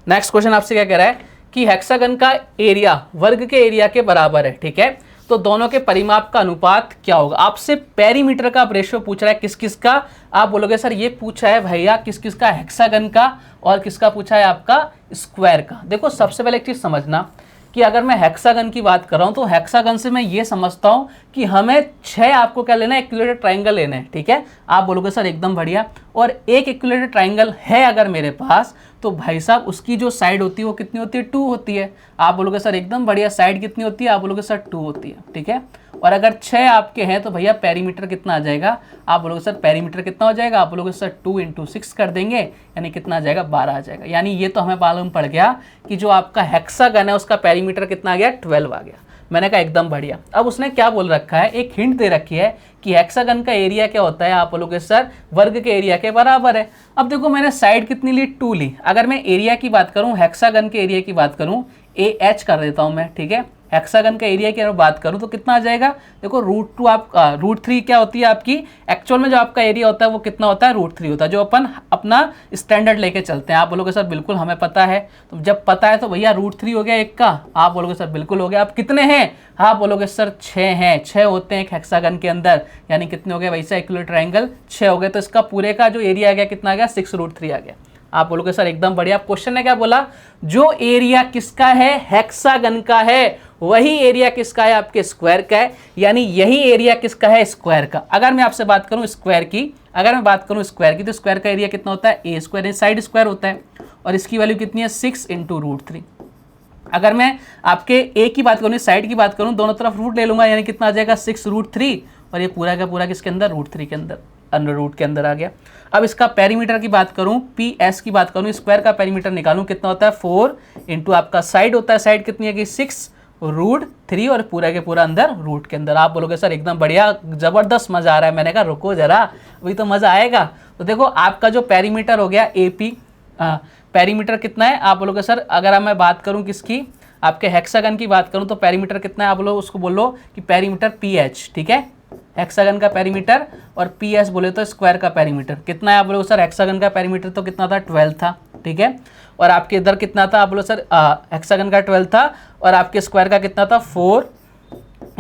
नेक्स्ट क्वेश्चन आपसे क्या कह रहा है कि हेक्सागन का एरिया वर्ग के एरिया के बराबर है। ठीक है, तो दोनों के परिमाप का अनुपात क्या होगा। आपसे पेरीमीटर का रेशियो पूछ रहा है, किस किस का। आप बोलोगे सर ये पूछा है भैया किस किस का, हेक्सागन का, और किसका पूछा है आपका, स्क्वायर का। देखो सबसे पहले एक चीज समझना कि अगर मैं हेक्सागन की बात कर रहा हूं तो हेक्सागन से मैं ये समझता हूं कि हमें 6 आपको क्या लेना है, इक्विलेटरल ट्राइंगल लेना है। ठीक है, आप बोलोगे सर एकदम बढ़िया। और एक इक्विलेटरल ट्राइंगल है अगर मेरे पास, तो भाई साहब उसकी जो साइड होती है वो कितनी होती है, 2 होती है। आप बोलोगे सर एकदम बढ़िया, साइड कितनी होती है, आप बोलोगे सर 2 होती है। ठीक है, और अगर 6 आपके हैं तो भैया पेरीमीटर कितना आ जाएगा, आप बोलोगे सर पेरीमीटर कितना हो जाएगा, आप बोलोगे सर 2 × 6 कर देंगे, यानी कितना आ जाएगा, 12 आ जाएगा। यानी ये तो हमें मालूम पड़ गया कि जो आपका हेक्सागन है उसका पेरीमीटर कितना आ गया, 12 आ गया। मैंने कहा एकदम बढ़िया। अब उसने क्या बोल रखा है, एक हिंट दे रखी है कि हेक्सागन का एरिया क्या होता है, आप बोलोगे सर वर्ग के एरिया के बराबर है। अब देखो मैंने साइड कितनी ली, 2 ली। अगर मैं एरिया की बात करूं, हेक्सागन के एरिया की बात करूं, AH कर देता हूं मैं। ठीक है, हेक्सागन का एरिया की अगर बात करूं तो कितना आ जाएगा, देखो √2 आप √3 क्या होती है आपकी, एक्चुअल में जो आपका एरिया होता है वो कितना होता है, √3 होता है, जो अपन अपना स्टैंडर्ड लेके चलते हैं। आप बोलोगे सर बिल्कुल हमें पता है, तो जब पता है तो भैया √3 हो गया एक का, आप बोलोगे सर बिल्कुल हो गया। आप कितने हैं, आप बोलोगे सर 6 हैं, 6 होते हैं एक हेक्सागन के अंदर, यानी कितने हो गए वैसे इक्विलेटरल ट्रायंगल 6 हो गए, तो इसका पूरे का जो एरिया आ गया कितना आ गया, 6√3 आ गया। आप बोलोगे सर एकदम बढ़िया। क्वेश्चन ने क्या बोला, जो एरिया किसका है, हेक्सागन का है, वही एरिया किसका है, आपके स्क्वायर का है, यानी यही एरिया किसका है, स्क्वायर का। अगर मैं आपसे बात करूं स्क्वायर की, अगर मैं बात करूं स्क्वायर की, तो स्क्वायर का एरिया कितना होता है, A², साइड स्क्वायर होता है, और इसकी वैल्यू कितनी है, 6 × √3। अगर मैं आपके ए की बात करूं, साइड की बात करूं, दोनों तरफ रूट ले लूंगा, यानी कितना आ जाएगा, 6√3, और ये पूरा का पूरा किसके अंदर, √3 के अंदर, अंडर रूट के अंदर आ गया। अब इसका पेरीमीटर की बात करूं, PS की बात करूं, स्क्वायर का पेरीमीटर निकालूं, कितना होता है, 4 × आपका साइड होता है, साइड कितनी है कि 6√3, और पूरा के पूरा अंदर रूट के अंदर। आप बोलोगे सर एकदम बढ़िया, जबरदस्त मजा आ रहा है। मैंने कहा रुको जरा, अभी तो मजा आएगा। तो देखो आपका जो पेरीमीटर हो गया AP, पेरीमीटर कितना है, आप बोलोगे सर अगर मैं बात करूं किसकी, आपके हेक्सागन की बात करूं, तो पेरीमीटर कितना है, आप लोग उसको बोलो कि पेरीमीटर PH। ठीक है, हेक्सागन का पेरीमीटर, और PS बोले तो स्क्वायर का पेरीमीटर कितना है, आप बोलो सर हेक्सागन का पेरीमीटर तो कितना था, 12 था। ठीक है, और आपके इधर कितना था, आप बोलो सर हेक्सागन का 12 था, और आपके स्क्वायर का कितना था, 4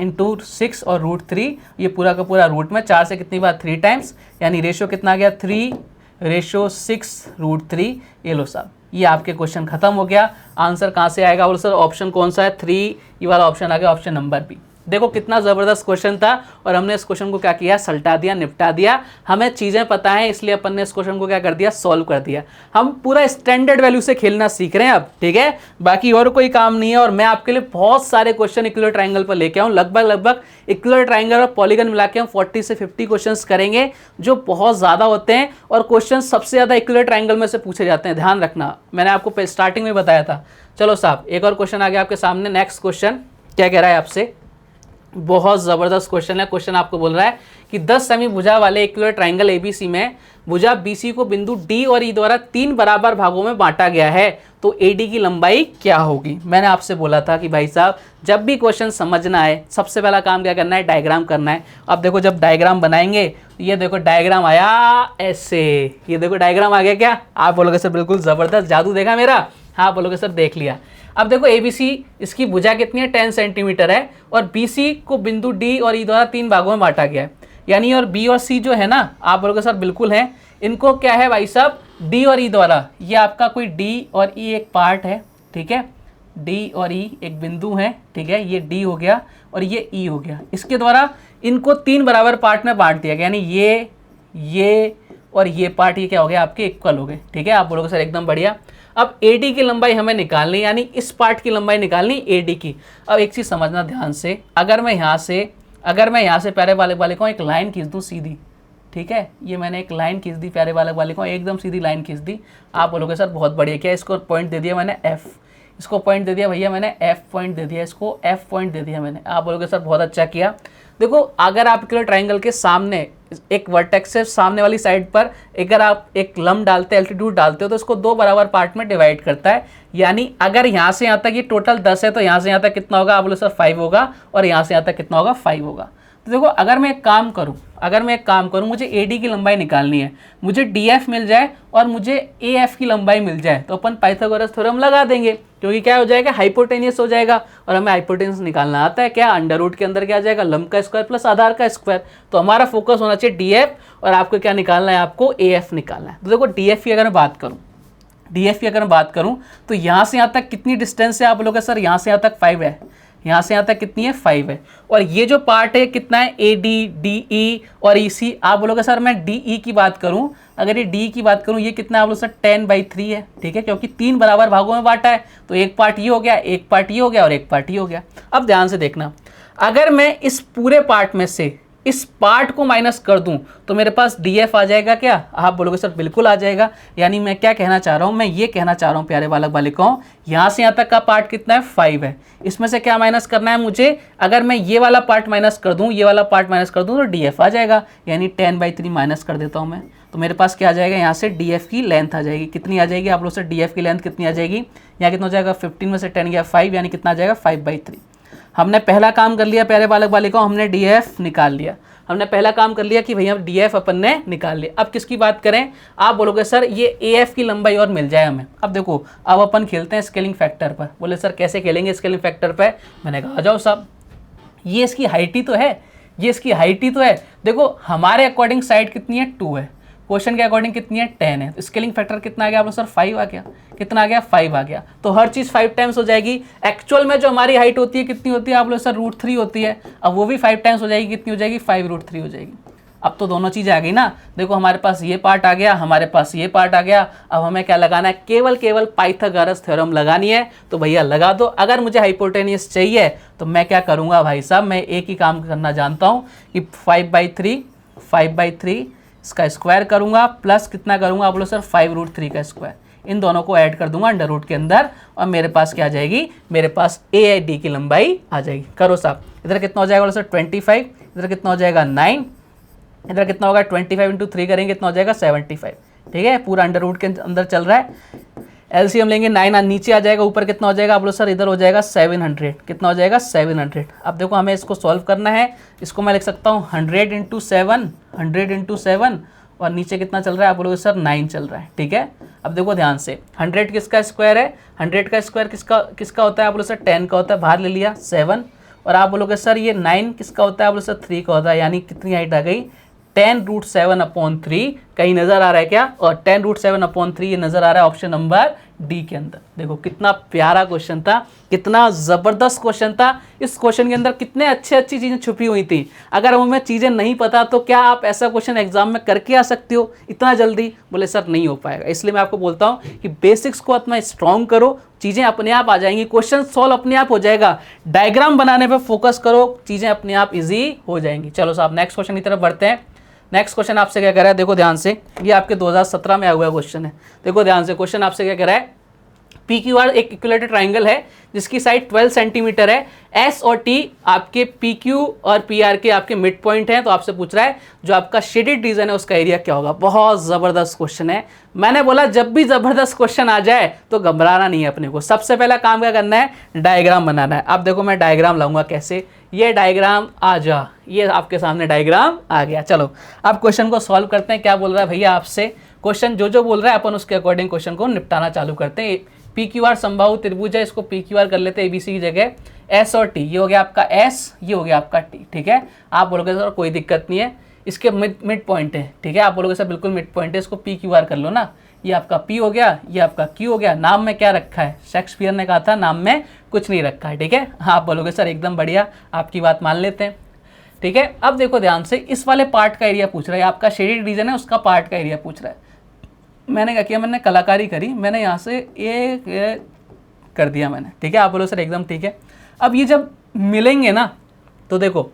× 6 और √3, ये पूरा का पूरा रूट में 4 से कितनी बार, 3 टाइम्स, यानी रेशियो कितना आ गया, 3:6√3। ये लो साहब, ये आपके क्वेश्चन खत्म हो गया। आंसर कहाँ से आएगा, बोलो सर ऑप्शन कौन सा है, 3, ये वाला ऑप्शन आ गया, ऑप्शन नंबर बी। देखो कितना ज़बरदस्त क्वेश्चन था, और हमने इस क्वेश्चन को क्या किया, सल्टा दिया, निपटा दिया। हमें चीज़ें पता है, इसलिए अपन ने इस क्वेश्चन को क्या कर दिया, सॉल्व कर दिया। हम पूरा स्टैंडर्ड वैल्यू से खेलना सीख रहे हैं अब। ठीक है, बाकी और कोई काम नहीं है। और मैं आपके लिए बहुत सारे क्वेश्चन इक्विलेटरल ट्रायंगल पर लेके आऊँ, लगभग इक्विलेटरल ट्रायंगल और पॉलीगन मिला के हम 40 से 50 क्वेश्चन करेंगे, जो बहुत ज़्यादा होते हैं, और क्वेश्चन सबसे ज़्यादा इक्विलेटरल ट्रायंगल में से पूछे जाते हैं, ध्यान रखना, मैंने आपको स्टार्टिंग में बताया था। चलो साहब एक और क्वेश्चन आ गया आपके सामने। नेक्स्ट क्वेश्चन क्या कह रहा है आपसे, बहुत ज़बरदस्त क्वेश्चन है। क्वेश्चन आपको बोल रहा है कि 10 सेमी भुजा वाले इक्विलर ट्राइंगल एबीसी में भुजा बीसी को बिंदु डी और ई द्वारा 3 बराबर भागों में बांटा गया है, तो एडी की लंबाई क्या होगी। मैंने आपसे बोला था कि भाई साहब जब भी क्वेश्चन समझना है सबसे पहला काम क्या करना है, डायग्राम करना है। अब देखो जब डायग्राम बनाएंगे तो ये देखो डायग्राम आया ऐसे, ये देखो डायग्राम आ गया क्या, आप बोलोगे सर बिल्कुल ज़बरदस्त, जादू देखा मेरा, हाँ बोलोगे सर देख लिया। अब देखो ABC इसकी भुजा कितनी है 10 सेंटीमीटर है और BC को बिंदु D और E द्वारा 3 भागों में बांटा गया है, यानी और B और C जो है ना, आप बोलोगे सर बिल्कुल है, इनको क्या है भाई साहब D और E द्वारा, ये आपका कोई D और E एक पार्ट है, ठीक है, D और E एक बिंदु है, ठीक है, ये D हो गया और ये E हो गया, इसके द्वारा इनको 3 बराबर पार्ट में बांट दिया गया, यानी ये और ये पार्ट ये क्या हो गया आपके इक्वल हो गए, ठीक है। आप बोलोगे सर एकदम बढ़िया। अब AD की लंबाई हमें निकालनी, यानी इस पार्ट की लंबाई निकालनी AD की। अब एक चीज़ समझना ध्यान से, अगर मैं यहाँ से प्यारे बालक बालिकाओं एक लाइन खींच दूँ सीधी, ठीक है, ये मैंने एक लाइन खींच दी प्यारे बालक बालिकाओं, एकदम सीधी लाइन खींच दी। आप बोलोगे सर बहुत बढ़िया, क्या इसको पॉइंट दे दिया मैंने F, इसको पॉइंट दे दिया भैया मैंने F पॉइंट दे दिया, इसको F पॉइंट दे दिया मैंने। आप बोलोगे सर बहुत अच्छा किया। देखो अगर आप इक्विलर ट्राइंगल के सामने एक वर्टेक्स से सामने वाली साइड पर अगर आप एक लंब डालते हैं, एल्टीट्यूड डालते हो, तो इसको 2 बराबर पार्ट में डिवाइड करता है, यानी अगर यहाँ से यहाँ तक ये टोटल 10 है तो यहाँ से यहाँ तक कितना होगा, आप बोलो सर 5 होगा, और यहाँ से यहाँ तक कितना होगा 5 होगा। तो देखो अगर मैं एक काम करूँ मुझे AD की लंबाई निकालनी है, मुझे DF मिल जाए और मुझे AF की लंबाई मिल जाए, तो अपन पाइथागोरस थ्योरम लगा देंगे, क्योंकि क्या हो जाएगा हाइपोटेनियस हो जाएगा, और हमें हाइपोटेनियस निकालना आता है क्या, अंडर रूट के अंदर क्या आ जाएगा लंब का स्क्वायर प्लस आधार का स्क्वायर। तो हमारा फोकस होना चाहिए DF और आपको क्या निकालना है, आपको AF निकालना है। तो देखो DF की अगर मैं बात करूँ तो यहाँ से यहाँ तक कितनी डिस्टेंस है, आप बोलोगे सर यहाँ से यहाँ तक 5 है, यहाँ से यहाँ तक कितनी है 5 है, और ये जो पार्ट है कितना है AD DE और EC। आप बोलोगे सर मैं DE की बात करूँ, अगर ये DE की बात करूँ ये कितना है, आप बोलो सर 10/3 है, ठीक है, क्योंकि 3 बराबर भागों में बांटा है, तो एक पार्ट ये हो गया, एक पार्ट ये हो गया और एक पार्ट ये हो गया। अब ध्यान से देखना, अगर मैं इस पूरे पार्ट में से इस पार्ट को माइनस कर दूं तो मेरे पास DF आ जाएगा क्या, आप बोलोगे सर बिल्कुल आ जाएगा। यानी मैं क्या कहना चाह रहा हूं, मैं ये कहना चाह रहा हूं प्यारे बालक बालिकाओं, यहाँ से यहाँ तक का पार्ट कितना है 5 है, इसमें से क्या माइनस करना है मुझे, अगर मैं ये वाला पार्ट माइनस कर दूं तो DF आ जाएगा, यानी 10/3 माइनस कर देता हूँ मैं, तो मेरे पास क्या आ जाएगा, यहाँ से DF की लेंथ आ जाएगी, कितनी आ जाएगी, आप लोग सर DF की लेंथ कितनी आ जाएगी, यहाँ कितना हो जाएगा 15 में से 10 गया 5, यानी कितना आ जाएगा 5/3। हमने पहला काम कर लिया प्यारे बालक बालिकाओं, हमने DF निकाल लिया, हमने पहला काम कर लिया कि भैया DF अपन ने निकाल लिया। अब किसकी बात करें, आप बोलोगे सर ये AF की लंबाई और मिल जाए हमें। अब देखो अब अपन खेलते हैं स्केलिंग फैक्टर पर, बोले सर कैसे खेलेंगे स्केलिंग फैक्टर पर, मैंने कहा आ जाओ साहब, ये इसकी हाइट ही तो है, देखो हमारे अकॉर्डिंग साइड कितनी है 2 है, क्वेश्चन के अकॉर्डिंग कितनी है 10 है, तो स्केलिंग फैक्टर कितना आ गया आप लोग सर 5 आ गया, कितना आ गया 5 आ गया, तो हर चीज़ 5 टाइम्स हो जाएगी। एक्चुअल में जो हमारी हाइट होती है कितनी होती है आप लोग सर √3 होती है, अब वो भी 5 टाइम्स हो जाएगी, कितनी हो जाएगी 5√3 हो जाएगी। अब तो दोनों चीज़ आ गई ना, देखो हमारे पास ये पार्ट आ गया, हमारे पास ये पार्ट आ गया, अब हमें क्या लगाना है, केवल पाइथागोरस थ्योरम लगानी है, तो भैया लगा दो। अगर मुझे हाइपोटेनियस चाहिए तो मैं क्या करूँगा भाई साहब, मैं एक ही काम करना जानता हूँ कि 5/3 इसका स्क्वायर करूंगा प्लस कितना करूंगा आप लोग सर 5√3 का स्क्वायर, इन दोनों को ऐड कर दूंगा अंडर रूट के अंदर, और मेरे पास क्या आ जाएगी, मेरे पास AD की लंबाई आ जाएगी। करो साहब, इधर कितना हो जाएगा सर 25, इधर कितना हो जाएगा 9, इधर कितना होगा 25 × 3 करेंगे कितना हो जाएगा 75, ठीक है, पूरा अंडर रूट के अंदर चल रहा है। LCM लेंगे 9 नीचे आ जाएगा, ऊपर कितना हो जाएगा आप लोग सर, इधर हो जाएगा 700, कितना हो जाएगा 700। अब देखो हमें इसको सॉल्व करना है, इसको मैं लिख सकता हूँ 100 × 7 और नीचे कितना चल रहा है आप लोग सर 9 चल रहा है, ठीक है। अब देखो ध्यान से 100 किसका स्क्वायर है, 100 का स्क्वायर किसका होता है आप लोग सर 10 का होता है, बाहर ले लिया 7, और आप बोलोगे सर ये 9 किसका होता है आप लोग सर 3 का होता है, यानी कितनी हाइट आ गई 10√7/3, कहीं नज़र आ रहा है क्या, और 10√7/3 ये नज़र आ रहा है ऑप्शन नंबर डी के अंदर। देखो कितना प्यारा क्वेश्चन था, कितना ज़बरदस्त क्वेश्चन था, इस क्वेश्चन के अंदर कितने अच्छी चीज़ें छुपी हुई थी। अगर हमें चीज़ें नहीं पता तो क्या आप ऐसा क्वेश्चन एग्जाम में करके आ सकते हो इतना जल्दी, बोले सर नहीं हो पाएगा। इसलिए मैं आपको बोलता हूँ कि बेसिक्स को अपना स्ट्रॉन्ग करो, चीज़ें अपने आप आ जाएंगी, क्वेश्चन सॉल्व अपने आप हो जाएगा, डायग्राम बनाने पर फोकस करो, चीज़ें अपने आप ईजी हो जाएंगी। चलो साहब नेक्स्ट क्वेश्चन की तरफ बढ़ते हैं। नेक्स्ट क्वेश्चन आपसे क्या कह रहा है, देखो ध्यान से, ये आपके 2017 में आया हुआ क्वेश्चन है। देखो ध्यान से, क्वेश्चन आपसे क्या कह रहा है पी क्यू आर एक इक्विलेटरल ट्राइंगल है जिसकी साइड 12 सेंटीमीटर है। एस और टी आपके पी क्यू और पी आर के आपके मिड पॉइंट हैं। तो आपसे पूछ रहा है जो आपका शेडेड रीजन है उसका एरिया क्या होगा। बहुत ज़बरदस्त क्वेश्चन है। मैंने बोला जब भी ज़बरदस्त क्वेश्चन आ जाए तो घबराना नहीं है अपने को। सबसे पहला काम क्या करना है, डायग्राम बनाना है। अब देखो मैं डायग्राम लाऊंगा कैसे, ये डायग्राम आ जा, ये आपके सामने डायग्राम आ गया। चलो अब क्वेश्चन को सॉल्व करते हैं। क्या बोल रहा है भैया आपसे, क्वेश्चन जो बोल रहा है अपन उसके अकॉर्डिंग क्वेश्चन को निपटाना चालू करते हैं। पी क्यू आर समबाहु त्रिभुज है, इसको पी क्यू आर कर लेते हैं एबीसी की जगह। एस और टी, ये हो गया आपका एस, ये हो गया आपका टी, ठीक है। आप बोलोगे सर कोई दिक्कत नहीं है, इसके मिड पॉइंट है, ठीक है। आप बोलोगे सर बिल्कुल मिड पॉइंट है, इसको पी क्यू आर कर लो ना। ये आपका पी हो गया, ये आपका क्यू हो गया। नाम में क्या रखा है, शेक्सपियर ने कहा था नाम में कुछ नहीं रखा है, ठीक है। आप बोलोगे सर एकदम बढ़िया, आपकी बात मान लेते हैं, ठीक है। अब देखो ध्यान से, इस वाले पार्ट का एरिया पूछ रहा है, आपका शेडेड रीजन है उसका पार्ट का एरिया पूछ रहा है। मैंने क्या किया, मैंने कलाकारी करी, मैंने यहाँ से एक कर दिया मैंने, ठीक है। आप बोलो सर एकदम ठीक है। अब ये जब मिलेंगे ना तो देखो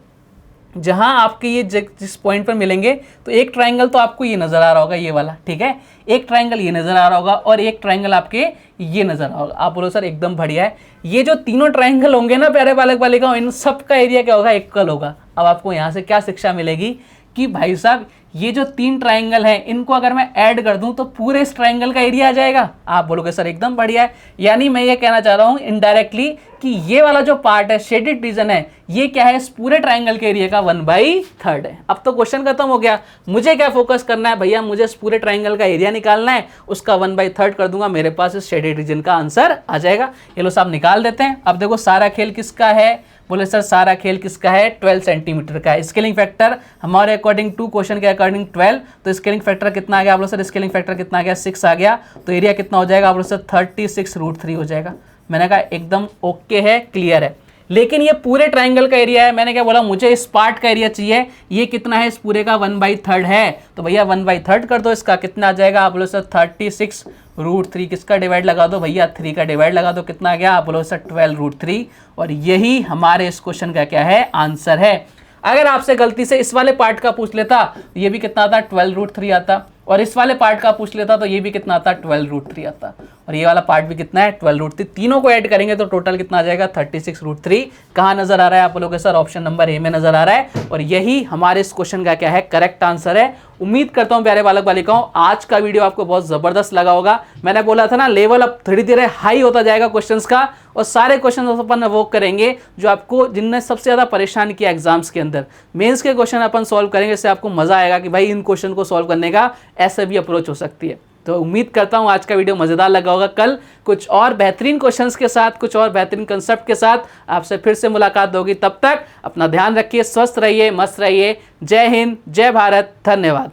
जहाँ आपके ये जिस पॉइंट पर मिलेंगे तो एक ट्राइंगल तो आपको ये नज़र आ रहा होगा, ये वाला, ठीक है। एक ट्राइंगल ये नज़र आ रहा होगा और एक ट्राइंगल आपके ये नज़र आ रहा होगा। आप बोलो सर एकदम बढ़िया है। ये जो तीनों ट्राइंगल होंगे ना प्यारे बालक बालिकाओं, इन सब का एरिया क्या होगा, इक्वल होगा। अब आपको यहाँ से क्या शिक्षा मिलेगी कि भाई साहब ये जो 3 ट्राइंगल हैं इनको अगर मैं ऐड कर दूं तो पूरे इस ट्राइंगल का एरिया आ जाएगा। आप बोलोगे सर एकदम बढ़िया है। यानी मैं ये कहना चाह रहा हूं इनडायरेक्टली कि ये वाला जो पार्ट है शेडेड रीजन है, ये क्या है, इस पूरे ट्राइंगल के एरिया का 1/3 है। अब तो क्वेश्चन खत्म हो गया। मुझे क्या फोकस करना है भैया, मुझे इस पूरे ट्राइंगल का एरिया निकालना है, उसका 1/3 कर दूंगा, मेरे पास इस शेडेड रीजन का आंसर आ जाएगा। ये लो साहब निकाल देते हैं। अब देखो सारा खेल किसका है, बोले सर सारा खेल किसका है, 12 सेंटीमीटर का है। स्केलिंग फैक्टर हमारे अकॉर्डिंग टू क्वेश्चन के अकॉर्डिंग 12, तो स्केलिंग फैक्टर कितना आ गया, आप बोलो सर स्केलिंग फैक्टर कितना आ गया, 6 आ गया। तो एरिया कितना हो जाएगा, आप बोलो सर 36√3 हो जाएगा। मैंने कहा एकदम ओके है, क्लियर है। लेकिन ये पूरे ट्राइंगल का एरिया है, मैंने क्या बोला, मुझे इस पार्ट का एरिया चाहिए। ये कितना है, इस पूरे का 1/3 है। तो भैया 1/3 कर दो, इसका कितना आ जाएगा, आप बोलो सर 36√3। किसका डिवाइड लगा दो भैया, 3 का डिवाइड लगा दो, कितना आ गया, आप बोलो सर 12√3। और यही हमारे इस क्वेश्चन का क्या है, आंसर है। अगर आपसे गलती से इस वाले पार्ट का पूछ लेता तो ये भी कितना आता, 12√3 आता। और इस वाले पार्ट का पूछ लेता तो ये भी कितना आता, 12√3 आता। और ये वाला पार्ट भी कितना है, 12√3। तीनों को ऐड करेंगे तो टोटल कितना आ जाएगा, 36√3। कहाँ नजर आ रहा है, आप लोगों के सर ऑप्शन नंबर ए में नजर आ रहा है। और यही हमारे इस क्वेश्चन का क्या है, करेक्ट आंसर है। उम्मीद करता हूं प्यारे बालक बालिकाओं आज का वीडियो आपको बहुत जबरदस्त लगा होगा। मैंने बोला था ना लेवल अब धीरे धीरे हाई होता जाएगा क्वेश्चंस का, और सारे क्वेश्चन अपन वो करेंगे जो आपको जिनने सबसे ज्यादा परेशान किया एग्जाम्स के अंदर। मेंस के क्वेश्चन अपन सॉल्व करेंगे, इससे आपको मजा आएगा कि भाई इन क्वेश्चन को सॉल्व करने का ऐसे भी अप्रोच हो सकती है। तो उम्मीद करता हूं आज का वीडियो मजेदार लगा होगा। कल कुछ और बेहतरीन क्वेश्चंस के साथ, कुछ और बेहतरीन कंसेप्ट के साथ आपसे फिर से मुलाकात होगी। तब तक अपना ध्यान रखिए, स्वस्थ रहिए, मस्त रहिए। जय हिंद, जय भारत, धन्यवाद।